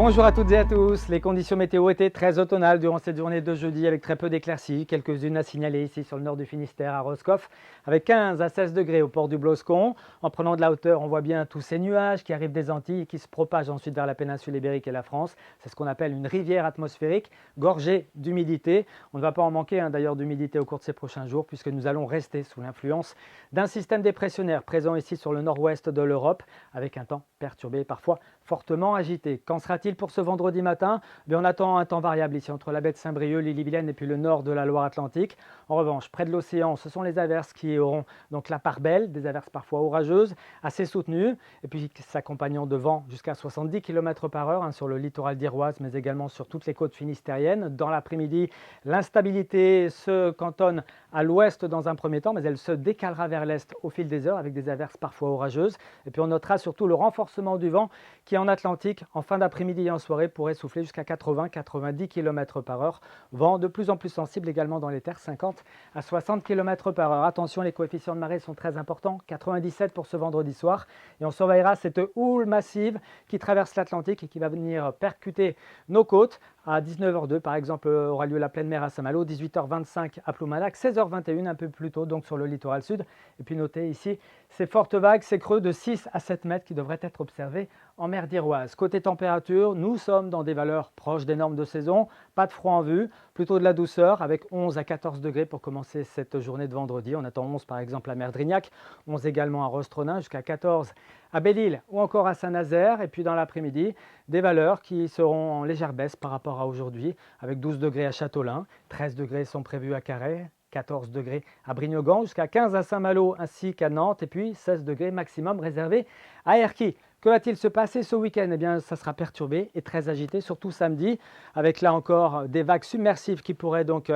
Bonjour à toutes et à tous. Les conditions météo étaient très automnales durant cette journée de jeudi avec très peu d'éclaircies, quelques-unes à signaler ici sur le nord du Finistère à Roscoff avec 15 à 16 degrés au port du Bloscon. En prenant de la hauteur, on voit bien tous ces nuages qui arrivent des Antilles et qui se propagent ensuite vers la péninsule ibérique et la France. C'est ce qu'on appelle une rivière atmosphérique gorgée d'humidité. On ne va pas en manquer d'ailleurs d'humidité au cours de ces prochains jours puisque nous allons rester sous l'influence d'un système dépressionnaire présent ici sur le nord-ouest de l'Europe avec un temps perturbé et parfois fortement agité. Qu'en sera-t-il pour ce vendredi matin? On attend un temps variable ici entre la baie de Saint-Brieuc, l'Ille-et-Vilaine et puis le nord de la Loire-Atlantique. En revanche, près de l'océan, ce sont les averses qui auront donc la part belle, des averses parfois orageuses, assez soutenues, et puis s'accompagnant de vent jusqu'à 70 km/h sur le littoral d'Iroise, mais également sur toutes les côtes finistériennes. Dans l'après-midi, l'instabilité se cantonne à l'ouest dans un premier temps, mais elle se décalera vers l'est au fil des heures avec des averses parfois orageuses. Et puis on notera surtout le renforcement du vent qui en Atlantique, en fin d'après-midi et en soirée, pourrait souffler jusqu'à 80-90 km/h. Vent de plus en plus sensible également dans les terres, 50 à 60 km/h. Attention, les coefficients de marée sont très importants, 97 pour ce vendredi soir. Et on surveillera cette houle massive qui traverse l'Atlantique et qui va venir percuter nos côtes. À 19h02, par exemple, aura lieu la pleine mer à Saint-Malo, 18h25 à Ploumalac, 16h21 un peu plus tôt donc sur le littoral sud. Et puis notez ici ces fortes vagues, ces creux de 6 à 7 mètres qui devraient être observés en mer d'Iroise. Côté température, nous sommes dans des valeurs proches des normes de saison, pas de froid en vue, plutôt de la douceur avec 11 à 14 degrés pour commencer cette journée de vendredi. On attend 11 par exemple à Merdrignac, 11 également à Rostronin, jusqu'à 14 à Belle-Île ou encore à Saint-Nazaire. Et puis dans l'après-midi, des valeurs qui seront en légère baisse par rapport à aujourd'hui, avec 12 degrés à Châteaulin, 13 degrés sont prévus à Carhaix, 14 degrés à Brignogan, jusqu'à 15 à Saint-Malo ainsi qu'à Nantes, et puis 16 degrés maximum réservés à Erquy. Que va-t-il se passer ce week-end? Eh bien, ça sera perturbé et très agité, surtout samedi, avec là encore des vagues submersives qui pourraient donc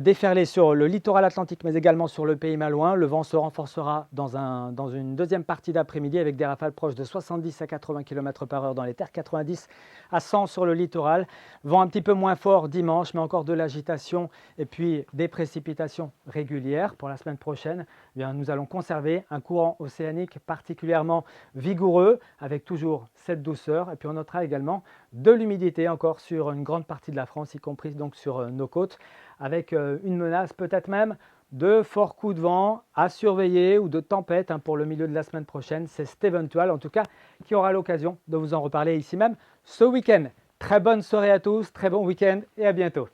déferler sur le littoral atlantique, mais également sur le pays malouin. Le vent se renforcera dans une deuxième partie d'après-midi avec des rafales proches de 70 à 80 km/h dans les terres, 90 à 100 sur le littoral. Vent un petit peu moins fort dimanche, mais encore de l'agitation et puis des précipitations régulières. Pour la semaine prochaine, eh bien, nous allons conserver un courant océanique particulièrement vigoureux, avec toujours cette douceur. Et puis on notera également de l'humidité encore sur une grande partie de la France, y compris donc sur nos côtes, avec une menace peut-être même de forts coups de vent à surveiller ou de tempête pour le milieu de la semaine prochaine. C'est éventuel en tout cas qui aura l'occasion de vous en reparler ici même ce week-end. Très bonne soirée à tous, très bon week-end et à bientôt.